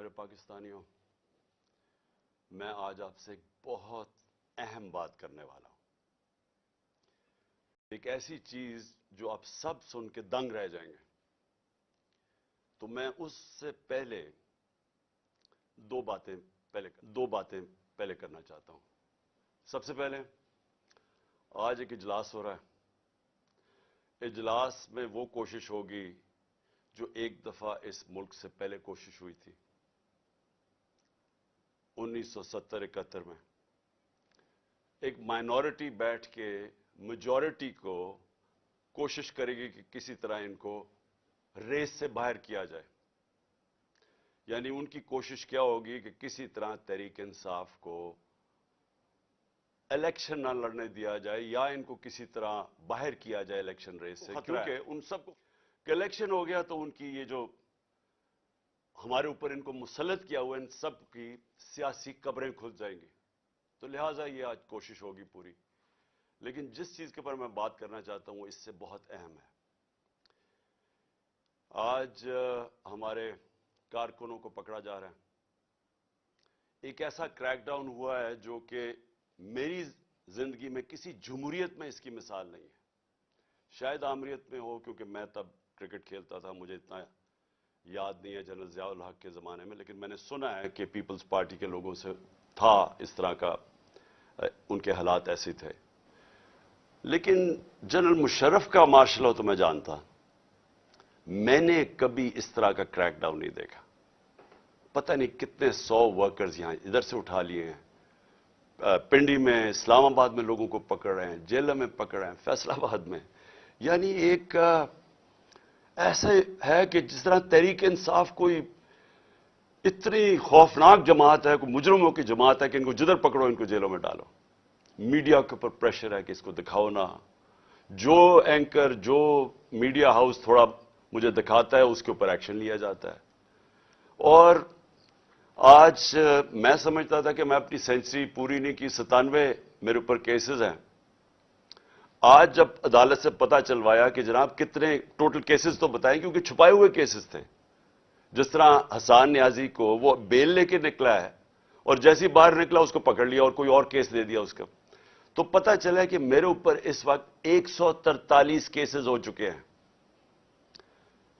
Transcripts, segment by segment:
میرے پاکستانیوں، میں آج آپ سے ایک بہت اہم بات کرنے والا ہوں. ایک ایسی چیز جو آپ سب سن کے دنگ رہ جائیں گے. تو میں اس سے پہلے دو باتیں پہلے کرنا چاہتا ہوں. سب سے پہلے آج ایک اجلاس ہو رہا ہے. اجلاس میں وہ کوشش ہوگی جو ایک دفعہ اس ملک سے پہلے کوشش ہوئی تھی 1970-71 میں. ایک مائنورٹی بیٹھ کے میجورٹی کو کوشش کرے گی کہ کسی طرح ان کو ریس سے باہر کیا جائے. یعنی ان کی کوشش کیا ہوگی کہ کسی طرح تحریک انصاف کو الیکشن نہ لڑنے دیا جائے یا ان کو کسی طرح باہر کیا جائے الیکشن ریس سے. کیونکہ ان سب کو کہ الیکشن ہو گیا تو ان کی یہ جو ہمارے اوپر ان کو مسلط کیا ہوا ان سب کی سیاسی قبریں کھل جائیں گی. تو لہٰذا یہ آج کوشش ہوگی پوری. لیکن جس چیز کے پر میں بات کرنا چاہتا ہوں وہ اس سے بہت اہم ہے. آج ہمارے کارکنوں کو پکڑا جا رہا ہے. ایک ایسا کریک ڈاؤن ہوا ہے جو کہ میری زندگی میں کسی جمہوریت میں اس کی مثال نہیں ہے. شاید آمریت میں ہو کیونکہ میں تب کرکٹ کھیلتا تھا، مجھے اتنا یاد نہیں ہے جنرل ضیاء الحق کے زمانے میں، لیکن میں نے سنا ہے کہ پیپلز پارٹی کے لوگوں سے تھا اس طرح کا، ان کے حالات ایسے تھے. لیکن جنرل مشرف کا مارشل لا تو میں جانتا، میں نے کبھی اس طرح کا کریک ڈاؤن نہیں دیکھا. پتہ نہیں کتنے 100 ورکرز یہاں ادھر سے اٹھا لیے ہیں. پنڈی میں، اسلام آباد میں لوگوں کو پکڑ رہے ہیں، جیلوں میں پکڑ رہے ہیں، فیصل آباد میں. یعنی ایک ایسا ہے کہ جس طرح تحریک انصاف کوئی اتنی خوفناک جماعت ہے، کوئی مجرموں کی جماعت ہے کہ ان کو جدھر پکڑو ان کو جیلوں میں ڈالو. میڈیا کے اوپر پریشر ہے کہ اس کو دکھاؤ نہ. جو اینکر، جو میڈیا ہاؤس تھوڑا مجھے دکھاتا ہے اس کے اوپر ایکشن لیا جاتا ہے. اور آج میں سمجھتا تھا کہ میں اپنی سینچری پوری نہیں کی، 97 میرے اوپر کیسز ہیں. آج جب عدالت سے پتہ چلوایا کہ جناب کتنے ٹوٹل کیسز تو بتائیں کیونکہ چھپائے ہوئے کیسز تھے. جس طرح حسان نیازی کو وہ بیل لے کے نکلا ہے اور جیسی باہر نکلا اس کو پکڑ لیا اور کوئی اور کیس دے دیا اس کا. تو پتہ چلا کہ میرے اوپر اس وقت 143 کیسز ہو چکے ہیں.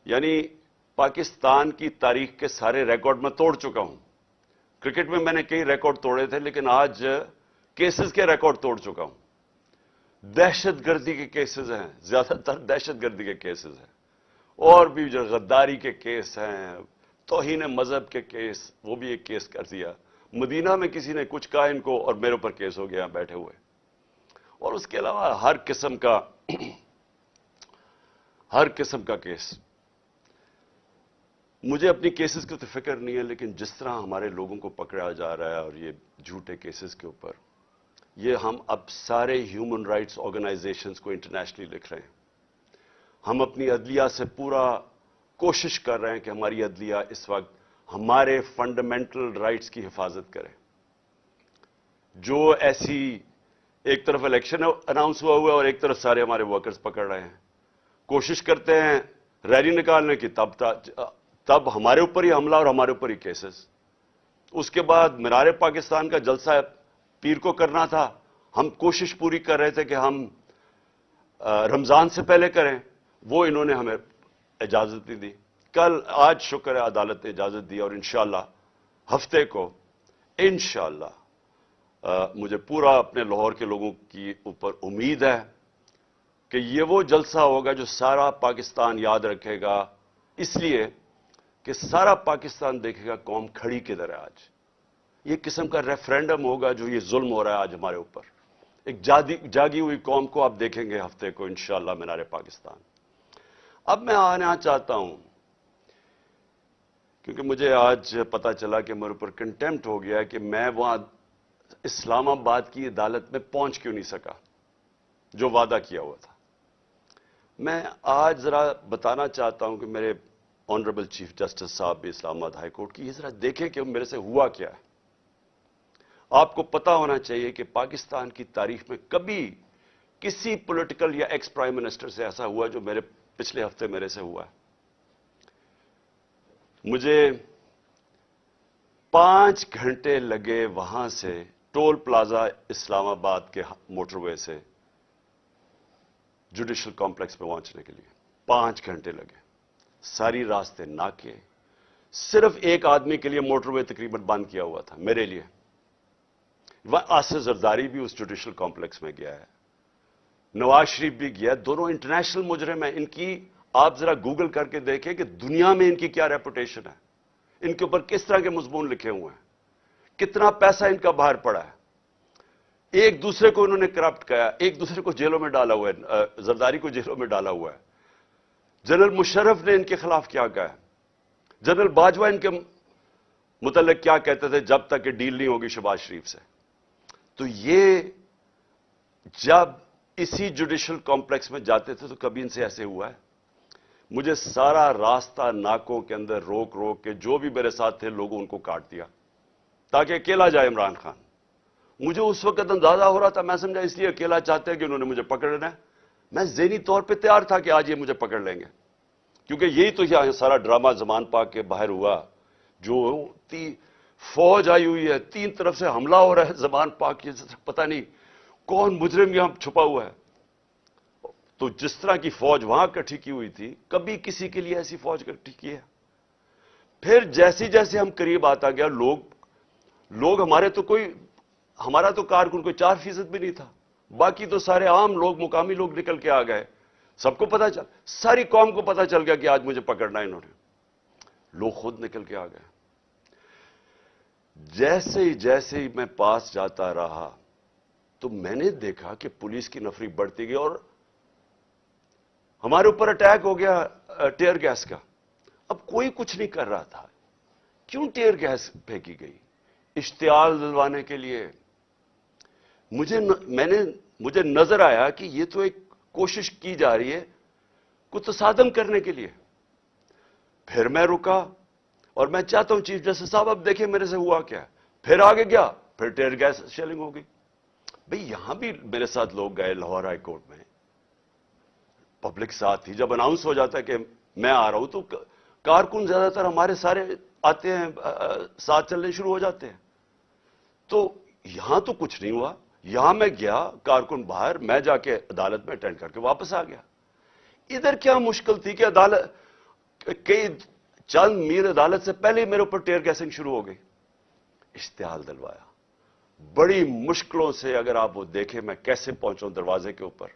یعنی پاکستان کی تاریخ کے سارے ریکارڈ میں توڑ چکا ہوں. کرکٹ میں نے کئی ریکارڈ توڑے تھے لیکن آج کیسز کے ریکارڈ توڑ چکا ہوں. دہشت گردی کے کیسز ہیں، زیادہ تر دہشت گردی کے کیسز ہیں. اور بھی جو غداری کے کیس ہیں، توہین مذہب کے کیس، وہ بھی ایک کیس کر دیا. مدینہ میں کسی نے کچھ کہا ان کو اور میرے اوپر کیس ہو گیا بیٹھے ہوئے. اور اس کے علاوہ ہر قسم کا کیس. مجھے اپنی کیسز کی تو فکر نہیں ہے، لیکن جس طرح ہمارے لوگوں کو پکڑا جا رہا ہے اور یہ جھوٹے کیسز کے اوپر، یہ ہم اب سارے ہیومن رائٹس آرگنائزیشنز کو انٹرنیشنلی لکھ رہے ہیں. ہم اپنی عدلیہ سے پورا کوشش کر رہے ہیں کہ ہماری عدلیہ اس وقت ہمارے فنڈامنٹل رائٹس کی حفاظت کرے. جو ایسی ایک طرف الیکشن اناؤنس ہوا ہے اور ایک طرف سارے ہمارے ورکرز پکڑ رہے ہیں. کوشش کرتے ہیں ریلی نکالنے کی، تب ہمارے اوپر ہی حملہ اور ہمارے اوپر ہی کیسز. اس کے بعد مینار پاکستان کا جلسہ پیر کو کرنا تھا، ہم کوشش پوری کر رہے تھے کہ ہم رمضان سے پہلے کریں، وہ انہوں نے ہمیں اجازت نہیں دی. آج شکر ہے عدالت نے اجازت دی اور انشاءاللہ ہفتے کو انشاءاللہ مجھے پورا اپنے لاہور کے لوگوں کی اوپر امید ہے کہ یہ وہ جلسہ ہوگا جو سارا پاکستان یاد رکھے گا. اس لیے کہ سارا پاکستان دیکھے گا قوم کھڑی کدھر ہے. آج یہ قسم کا ریفرینڈم ہوگا جو یہ ظلم ہو رہا ہے آج ہمارے اوپر. ایک جاگی ہوئی قوم کو آپ دیکھیں گے ہفتے کو انشاءاللہ مینار پاکستان. اب میں آنا چاہتا ہوں کیونکہ مجھے آج پتا چلا کہ میرے اوپر کنٹیمپٹ ہو گیا کہ میں وہاں اسلام آباد کی عدالت میں پہنچ کیوں نہیں سکا جو وعدہ کیا ہوا تھا. میں آج ذرا بتانا چاہتا ہوں کہ میرے آنریبل چیف جسٹس صاحب بھی اسلام آباد ہائی کورٹ کی، یہ ذرا دیکھیں کہ میرے سے ہوا کیا ہے. آپ کو پتا ہونا چاہیے کہ پاکستان کی تاریخ میں کبھی کسی پولیٹیکل یا ایکس پرائم منسٹر سے ایسا ہوا جو میرے پچھلے ہفتے میرے سے ہوا ہے. مجھے 5 घंटे लगे वहां से टोल प्लाजा इस्लामाबाद के मोटरवे से जुडिशल कॉम्प्लेक्स पे पहुंचने के लिए 5 घंटे लगे। सारी रास्ते नाके, सिर्फ एक आदमी के लिए मोटरवे तकरीबन बंद किया हुआ था, मेरे लिए। वह आसिफ जरदारी भी उस जुडिशल कॉम्प्लेक्स में गया है, नवाज शरीफ भी गया। दोनों इंटरनेशनल मुजरिम हैं। इनकी आप जरा गूगल करके देखें कि दुनिया में इनकी क्या रेपुटेशन है, इनके ऊपर किस तरह के मजमून लिखे हुए हैं, कितना पैसा इनका बाहर पड़ा है। एक दूसरे को इन्होंने करप्ट किया, एक दूसरे को जेलों में डाला हुआ है, जरदारी को जेलों में डाला हुआ है। जनरल मुशर्रफ ने इनके खिलाफ क्या कहा, जनरल बाजवा इनके मुतल्लिक क्या कहते थे, जब तक कि डील नहीं होगी शहबाज शरीफ से। तो ये जब इसी जुडिशल कॉम्प्लेक्स में जाते थे तो कभी इनसे ऐसे हुआ है? मुझे सारा रास्ता नाकों के अंदर रोक रोक के जो भी मेरे साथ थे लोगों उनको काट दिया ताकि अकेला जाए इमरान खान। मुझे उस वक्त अंदाजा हो रहा था, मैं समझा इसलिए अकेला चाहते हैं कि उन्होंने मुझे पकड़ना है। मैं ज़हनी तौर पे तैयार था कि आज ये मुझे पकड़ लेंगे, क्योंकि यही तो यहाँ सारा ड्रामा जमान पाक के बाहर हुआ। जो फौज आई हुई है, 3 तरफ से हमला हो रहा है जमान पाक के, पता नहीं कौन मुजरिम यहां छुपा हुआ है। तो जिस तरह की फौज वहां इकट्ठी की हुई थी, कभी किसी के लिए ऐसी फौज इकट्ठी की है? फिर जैसे जैसे हम करीब आता गया, लोग हमारा तो कारकुन कोई 4% भी नहीं था, बाकी तो सारे आम लोग, मुकामी लोग निकल के आ गए। सबको पता चल, सारी कौम को पता चल गया कि आज मुझे पकड़ना है इन्होंने। लोग खुद निकल के आ गए। जैसे ही मैं पास जाता रहा तो मैंने देखा कि पुलिस की नफरी बढ़ती गई और हमारे ऊपर अटैक हो गया टेयर गैस का। अब कोई कुछ नहीं कर रहा था। क्यों टेयर गैस फेंकी गई? इश्तियाल दिलवाने के लिए। मुझे नजर आया कि ये तो एक कोशिश की जा रही है कुछ तसादम करने के लिए। फिर मैं रुका और मैं चाहता हूं चीफ जस्टिस साहब अब देखें मेरे से हुआ क्या। फिर आगे गया, फिर टेयर गैस शेलिंग हो गई। भाई यहां भी मेरे साथ लोग गए लाहौर हाई कोर्ट में, पब्लिक साथ थी। जब अनाउंस हो जाता है कि मैं आ रहा हूं तो कारकुन ज्यादातर हमारे सारे आते हैं, साथ चलने शुरू हो जाते हैं। तो यहां तो कुछ नहीं हुआ। यहां मैं गया, कारकुन बाहर, मैं जाके अदालत में अटेंड करके वापस आ गया। इधर क्या मुश्किल थी कि अदालत कई चंद मील अदालत से पहले ही मेरे ऊपर टेयर गैसिंग शुरू हो गई। इश्तियाल दिलवाया बड़ी मुश्किलों से। अगर आप वो देखें मैं कैसे पहुंचा हूं दरवाजे के ऊपर,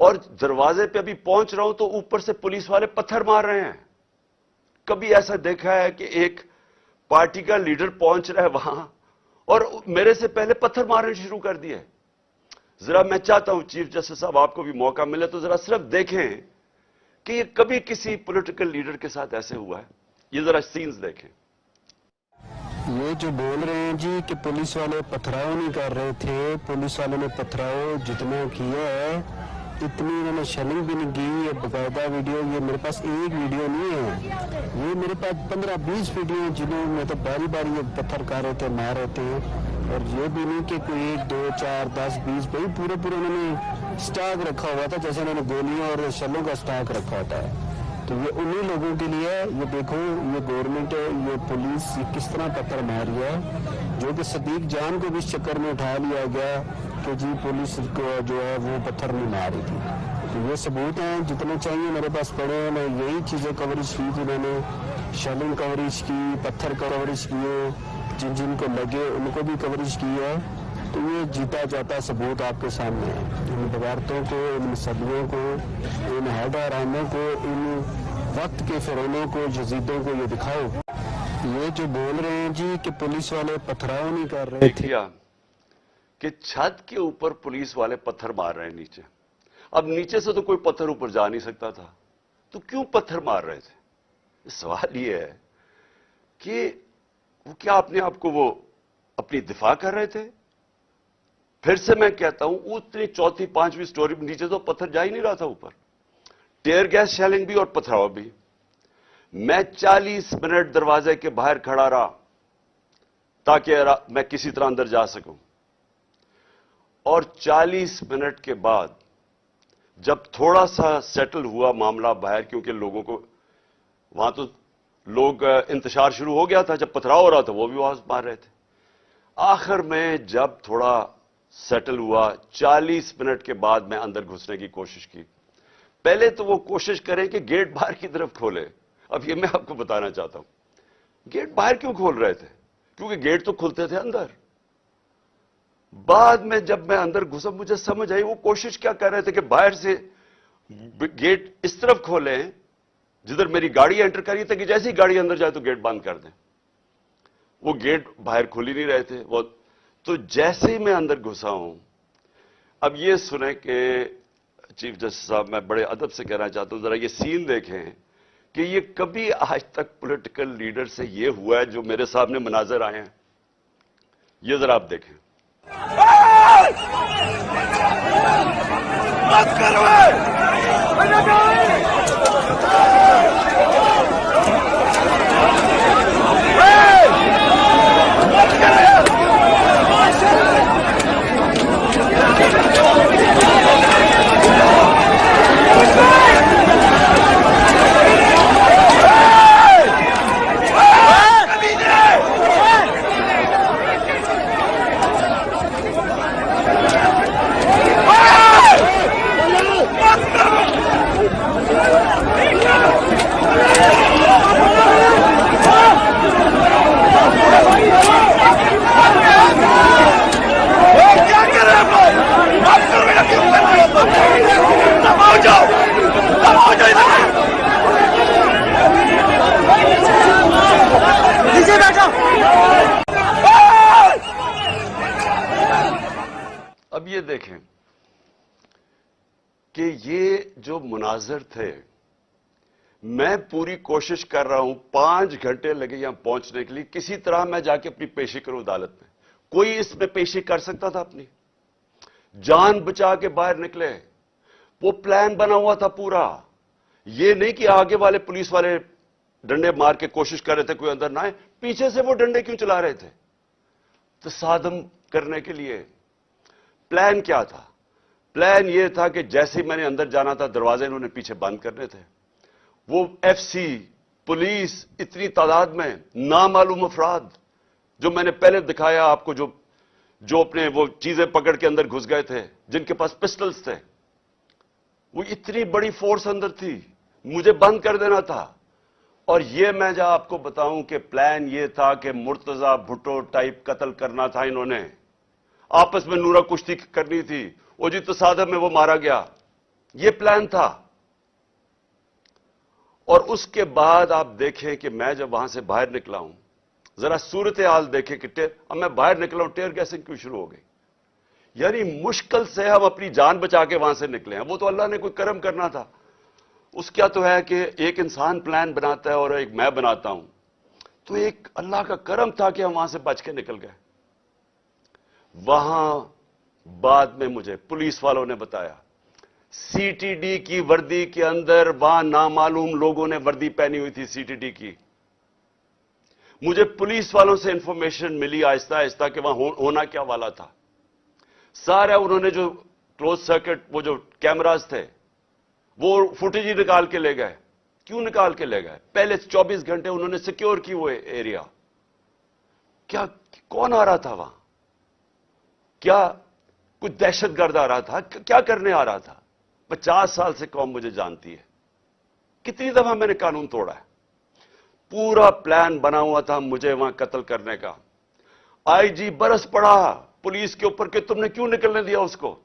और दरवाजे पे अभी पहुंच रहा हूं तो ऊपर से पुलिस वाले पत्थर मार रहे हैं। कभी ऐसा देखा है कि एक पार्टी का लीडर पहुंच रहा है वहां और मेरे से पहले पत्थर मारने शुरू कर दिए? जरा मैं चाहता हूं चीफ जस्टिस साहब आपको भी मौका मिले तो जरा सिर्फ देखें कि ये कभी किसी पॉलिटिकल लीडर के साथ ऐसे हुआ है। ये जरा सीन्स देखें। ये जो बोल रहे हैं जी कि पुलिस वाले पथराव नहीं कर रहे थे, पुलिस वालों ने पथराव जितना किया है इतनी इन्होंने शेलिंग भी नहीं की। ये बाकायदा वीडियो, ये मेरे पास एक वीडियो नहीं है, ये मेरे पास 15-20 वीडियो हैं जिन्होंने मैं तो बारी बारी ये पत्थर कर रहे थे, मार रहे थे। और ये भी नहीं कि कोई 1, 2, 4, 10, 20, भाई पूरे उन्होंने स्टॉक रखा हुआ था, जैसे उन्होंने गोलियों और शलों का स्टॉक रखा होता है। तो ये उन्हीं लोगों के लिए, ये देखो ये गवर्नमेंट है, ये पुलिस ये किस तरह पत्थर मार रही है, जो कि सदीक जान को भी इस चक्कर में उठा लिया गया कि जी पुलिस को जो है वो पत्थर नहीं मार रही थी। तो ये सबूत हैं जितने चाहिए मेरे पास पड़े हैं। मैं यही चीज़ें कवरेज की थी, मैंने शेलिंग कवरेज की, पत्थर कवरेज किए, जिन जिन को लगे उनको भी कवरेज की है। तो ये जीता जाता सबूत आपके सामने है। इन बगारतों को, इन सदियों को, इन हैदरानों को, इन वक्त के फिरौनों को, यजीदों को ये दिखाओ। ये जो बोल रहे हैं जी कि पुलिस वाले पथराव नहीं कर रहे थे, कि छत के ऊपर पुलिस वाले पत्थर मार रहे हैं नीचे। अब नीचे से तो कोई पत्थर ऊपर जा नहीं सकता था, तो क्यों पत्थर मार रहे थे? सवाल ये है कि वो क्या अपने आप को वो अपनी दिफा कर रहे थे? फिर से मैं कहता हूं उतनी 4th 5वीं स्टोरी में नीचे तो पत्थर जा ही नहीं रहा था ऊपर। टेयर गैस शेलिंग भी और पथराव भी। मैं 40 मिनट दरवाजे के बाहर खड़ा रहा ताकि मैं किसी तरह अंदर जा सकूं। और 40 मिनट के बाद जब थोड़ा सा सेटल हुआ मामला बाहर, क्योंकि लोगों को वहां तो लोग इंतशार शुरू हो गया था, जब पथराव हो रहा था वो भी आवाज मार रहे थे। आखिर में जब थोड़ा सेटल हुआ, 40 मिनट के बाद मैं अंदर घुसने की कोशिश की। पहले तो वो कोशिश करें कि गेट बाहर की तरफ खोले। अब ये मैं आपको बताना चाहता हूं, गेट बाहर क्यों खोल रहे थे? क्योंकि गेट तो खुलते थे अंदर। बाद में जब मैं अंदर घुसा, मुझे समझ आई वो कोशिश क्या कर रहे थे कि बाहर से गेट इस तरफ खोलें जिधर मेरी गाड़ी एंटर करी, ताकि जैसे ही गाड़ी अंदर जाए तो गेट बंद कर दें। वो गेट बाहर खुल ही नहीं रहे थे वो। तो जैसे ही मैं अंदर घुसा हूं, अब ये सुने कि चीफ जस्टिस साहब, मैं बड़े अदब से कहना चाहता हूं, जरा ये सीन देखें कि ये कभी आज तक पॉलिटिकल लीडर से ये हुआ है जो मेरे सामने मनाजर आए हैं। ये जरा आप देखें। अब ये देखें कि ये जो मुनाजिर थे, मैं पूरी कोशिश कर रहा हूं, 5 घंटे लगे यहां पहुंचने के लिए, किसी तरह मैं जाके अपनी पेशी करूं अदालत में। कोई इसमें पेशी कर सकता था अपनी? जान बचा के बाहर निकले। वो प्लान बना हुआ था पूरा। ये नहीं कि आगे वाले पुलिस वाले डंडे मार के कोशिश कर रहे थे कोई अंदर ना आए, पीछे से वो डंडे क्यों चला रहे थे? तसादम करने के लिए। प्लान क्या था? प्लान ये था कि जैसे ही मैंने अंदर जाना था, दरवाजे इन्होंने पीछे बंद करने थे। वो एफसी, पुलिस, इतनी तादाद में नामालूम अफराद जो मैंने पहले दिखाया आपको, जो अपने वो चीजें पकड़ के अंदर घुस गए थे, जिनके पास पिस्टल्स थे, वो इतनी बड़ी फोर्स अंदर थी, मुझे बंद कर देना था। और ये मैं जब आपको बताऊं कि प्लान ये था कि मुर्तजा भुट्टो टाइप कत्ल करना था इन्होंने, आपस में नूरा कुश्ती करनी थी, वो जी तसादम में वो मारा गया, ये प्लान था। और उसके बाद आप देखें कि मैं जब वहां से बाहर निकला हूं, जरा सूरत हाल देखें कि अब मैं बाहर निकला हूं, टेयर गैसिंग क्यों शुरू हो गई। यानी मुश्किल से हम अपनी जान बचा के वहां से निकले हैं। वो तो अल्लाह ने कोई करम करना था। उसका तो है कि एक इंसान प्लान बनाता है और एक मैं बनाता हूं, तो एक अल्लाह का करम था कि हम वहां से बच के निकल गए। वहां बाद में मुझे पुलिस वालों ने बताया, सीटीडी की वर्दी के अंदर वहां नामालूम लोगों ने वर्दी पहनी हुई थी सीटीडी की। मुझे पुलिस वालों से इंफॉर्मेशन मिली आहिस्ता आहिस्ता कि वहां होना क्या वाला था। सारा उन्होंने जो क्लोज सर्किट, वो जो कैमरास थे, वो फुटेज ही निकाल के ले गए। क्यों निकाल के ले गए? पहले 24 घंटे उन्होंने सिक्योर की वो एरिया। क्या कौन आ रहा था वहां? क्या कुछ दहशतगर्द आ रहा था? क्या करने आ रहा था? 50 साल से कौम मुझे जानती है, कितनी दफा मैंने कानून तोड़ा है। पूरा प्लान बना हुआ था मुझे वहां कत्ल करने का। आईजी बरस पड़ा पुलिस के ऊपर कि तुमने क्यों निकलने दिया उसको।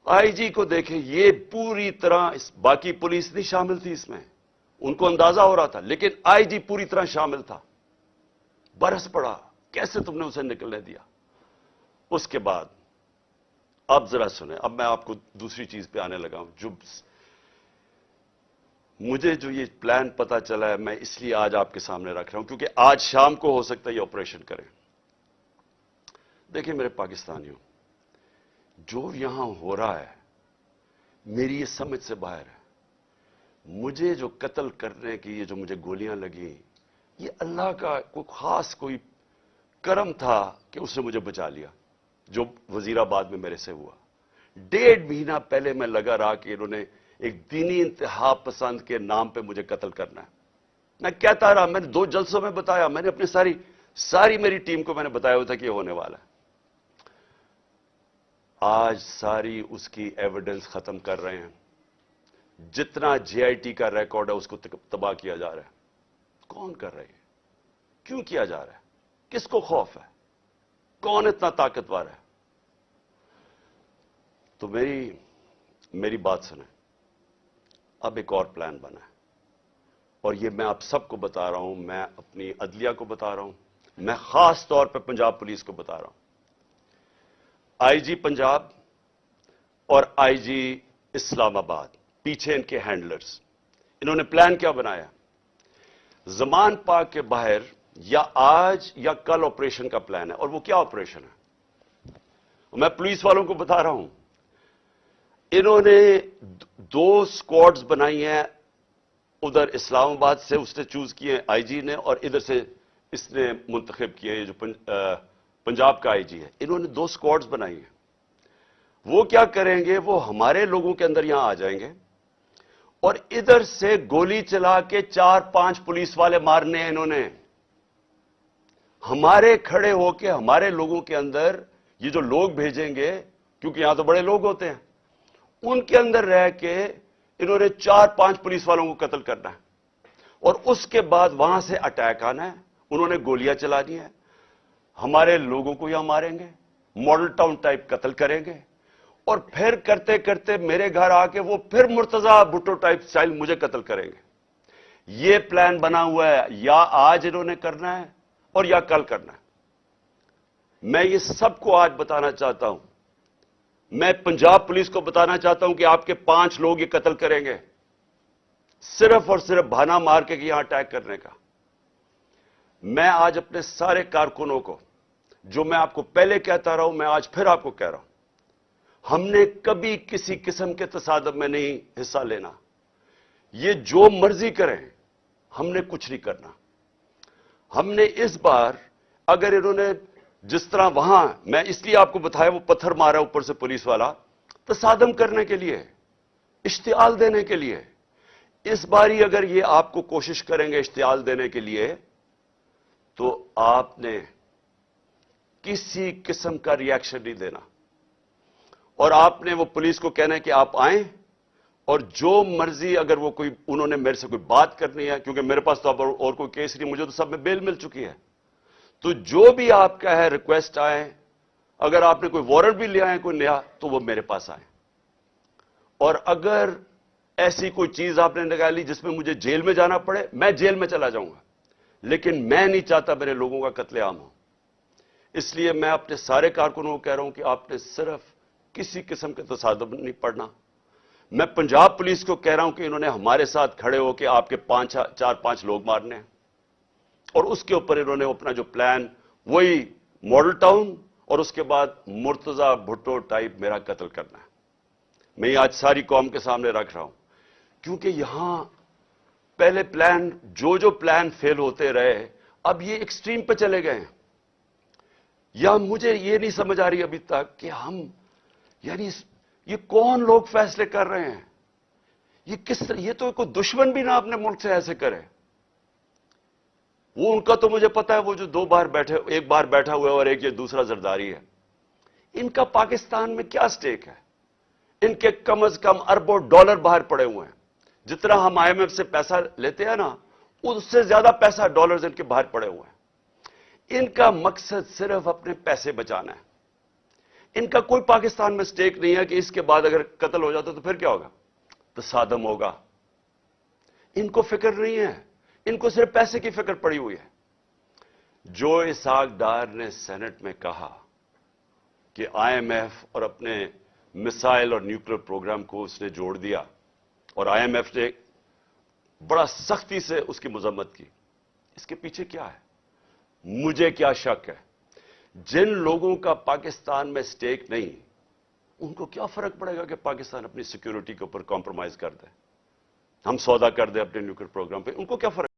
आईजी को देखें, ये पूरी तरह, बाकी पुलिस नहीं शामिल थी इसमें, उनको अंदाजा हो रहा था, लेकिन आईजी पूरी तरह शामिल था। बरस पड़ा, कैसे तुमने उसे निकलने दिया। उसके बाद अब जरा सुने, अब मैं आपको दूसरी चीज पे आने लगा हूं। जो मुझे ये प्लान पता चला है, मैं इसलिए आज आपके सामने रख रहा हूं, क्योंकि आज शाम को हो सकता है ये ऑपरेशन करें। देखिए मेरे पाकिस्तानियों, जो यहां हो रहा है मेरी ये समझ से बाहर है। मुझे जो कत्ल करने की ये जो मुझे गोलियां लगी, ये अल्लाह का कोई खास कोई करम था कि उसने मुझे बचा लिया, जो वजीराबाद में मेरे से हुआ। 1.5 महीना पहले मैं लगा रहा कि इन्होंने एक दीनी इंतहा पसंद के नाम पे मुझे कत्ल करना है। मैं कहता रहा, मैंने 2 जलसों में बताया, मैंने अपनी सारी मेरी टीम को मैंने बताया हुआ था कि ये होने वाला है। आज सारी उसकी एविडेंस खत्म कर रहे हैं। जितना जेआईटी का रिकॉर्ड है उसको तबाह किया जा रहा है। कौन कर रही है? क्यों किया जा रहा है? किसको खौफ है? कौन इतना ताकतवर है? तो मेरी बात सुने। अब एक और प्लान बना है और ये मैं आप सबको बता रहा हूं, मैं अपनी अदलिया को बता रहा हूं, मैं खास तौर पर पंजाब पुलिस को बता रहा हूं। आईजी पंजाब और आईजी इस्लामाबाद, पीछे इनके हैंडलर्स, इन्होंने प्लान क्या बनाया? ज़मान पार्क के बाहर या आज या कल ऑपरेशन का प्लान है। और वो क्या ऑपरेशन है? मैं पुलिस वालों को बता रहा हूं, इन्होंने 2 स्क्वाड्स बनाई हैं। उधर इस्लामाबाद से उसने चूज किए आईजी ने, और इधर से इसने मुंतखब किए, ये जो पंजाब का आईजी है। इन्होंने 2 स्क्वाड्स बनाई हैं। वो क्या करेंगे? वो हमारे लोगों के अंदर यहां आ जाएंगे और इधर से गोली चला के 4-5 पुलिस वाले मारने हैं इन्होंने। हमारे खड़े होके हमारे लोगों के अंदर ये जो लोग भेजेंगे, क्योंकि यहां तो बड़े लोग होते हैं, उनके अंदर रह के इन्होंने 4-5 पुलिस वालों को कत्ल करना है और उसके बाद वहां से अटैक आना है। उन्होंने गोलियां चलानी है, हमारे लोगों को यहां मारेंगे, मॉडल टाउन टाइप कत्ल करेंगे और फिर करते करते मेरे घर आके वो फिर मुर्तजा भुट्टो टाइप स्टाइल मुझे कत्ल करेंगे। ये प्लान बना हुआ है, या आज इन्होंने करना है और या कल करना है। मैं ये सबको आज बताना चाहता हूं। मैं पंजाब पुलिस को बताना चाहता हूं कि आपके 5 लोग ये कत्ल करेंगे, सिर्फ और सिर्फ बहाना मार के कि यहां अटैक करने का। मैं आज अपने सारे कारकुनों को, जो मैं आपको पहले कहता रहा हूं, मैं आज फिर आपको कह रहा हूं, हमने कभी किसी किस्म के तसादम में नहीं हिस्सा लेना। ये जो मर्जी करें, हमने कुछ नहीं करना। हमने इस बार, अगर इन्होंने जिस तरह वहां, मैं इसलिए आपको बताया, वो पत्थर मारा ऊपर से पुलिस वाला, तसादम करने के लिए, इश्तियाल देने के लिए। इस बारी अगर ये आपको कोशिश करेंगे इश्तियाल देने के लिए, तो आपने किसी किस्म का रिएक्शन नहीं देना और आपने वो पुलिस को कहना है कि आप आए और जो मर्जी, अगर वो कोई, उन्होंने मेरे से कोई बात करनी है, क्योंकि मेरे पास तो अब और कोई केस नहीं, मुझे तो सब में बेल मिल चुकी है, तो जो भी आपका है रिक्वेस्ट आए, अगर आपने कोई वारंट भी ले आए कोई नया, तो वो मेरे पास आए। और अगर ऐसी कोई चीज आपने निकाली जिसमें मुझे जेल में जाना पड़े, मैं जेल में चला जाऊंगा, लेकिन मैं नहीं चाहता मेरे लोगों का कत्लेआम हो। इसलिए मैं अपने सारे कारकुनों को कह रहा हूं कि आपने सिर्फ किसी किस्म के तसादम नहीं पड़ना। मैं पंजाब पुलिस को कह रहा हूं कि इन्होंने हमारे साथ खड़े होकर आपके 4-5 लोग मारने हैं और उसके ऊपर इन्होंने अपना जो प्लान, वही मॉडल टाउन और उसके बाद मुर्तजा भुट्टो टाइप मेरा कत्ल करना है। मैं ये आज सारी कौम के सामने रख रहा हूं, क्योंकि यहां पहले प्लान, जो प्लान फेल होते रहे, अब ये एक्सट्रीम पे चले गए हैं। या मुझे ये नहीं समझ आ रही अभी तक कि हम, यानी ये कौन लोग फैसले कर रहे हैं? ये किस तरह, ये तो कोई दुश्मन भी ना अपने मुल्क से ऐसे करे। वो उनका तो मुझे पता है, वो जो 2 बार बैठे, एक बार बैठा हुआ है और एक ये दूसरा जरदारी है। इनका पाकिस्तान में क्या स्टेक है? इनके कम से कम अरबों डॉलर बाहर पड़े हुए हैं। जितना हम आईएमएफ से पैसा लेते हैं ना, उससे ज्यादा पैसा, डॉलर्स इनके बाहर पड़े हुए हैं। इनका मकसद सिर्फ अपने पैसे बचाना है। इनका कोई पाकिस्तान में स्टेक नहीं है कि इसके बाद अगर कत्ल हो जाता तो फिर क्या होगा, तसादम होगा। इनको फिक्र नहीं है, इनको सिर्फ पैसे की फिक्र पड़ी हुई है। जो इसहाक डार ने सेनेट में कहा कि आईएमएफ और अपने मिसाइल और न्यूक्लियर प्रोग्राम को उसने जोड़ दिया और आईएमएफ ने बड़ा सख्ती से उसकी मजम्मत की, इसके पीछे क्या है? मुझे क्या शक है? जिन लोगों का पाकिस्तान में स्टेक नहीं, उनको क्या फर्क पड़ेगा कि पाकिस्तान अपनी सिक्योरिटी के ऊपर कॉम्प्रोमाइज कर दे, हम सौदा कर दे अपने न्यूक्लियर प्रोग्राम पे? उनको क्या फर्क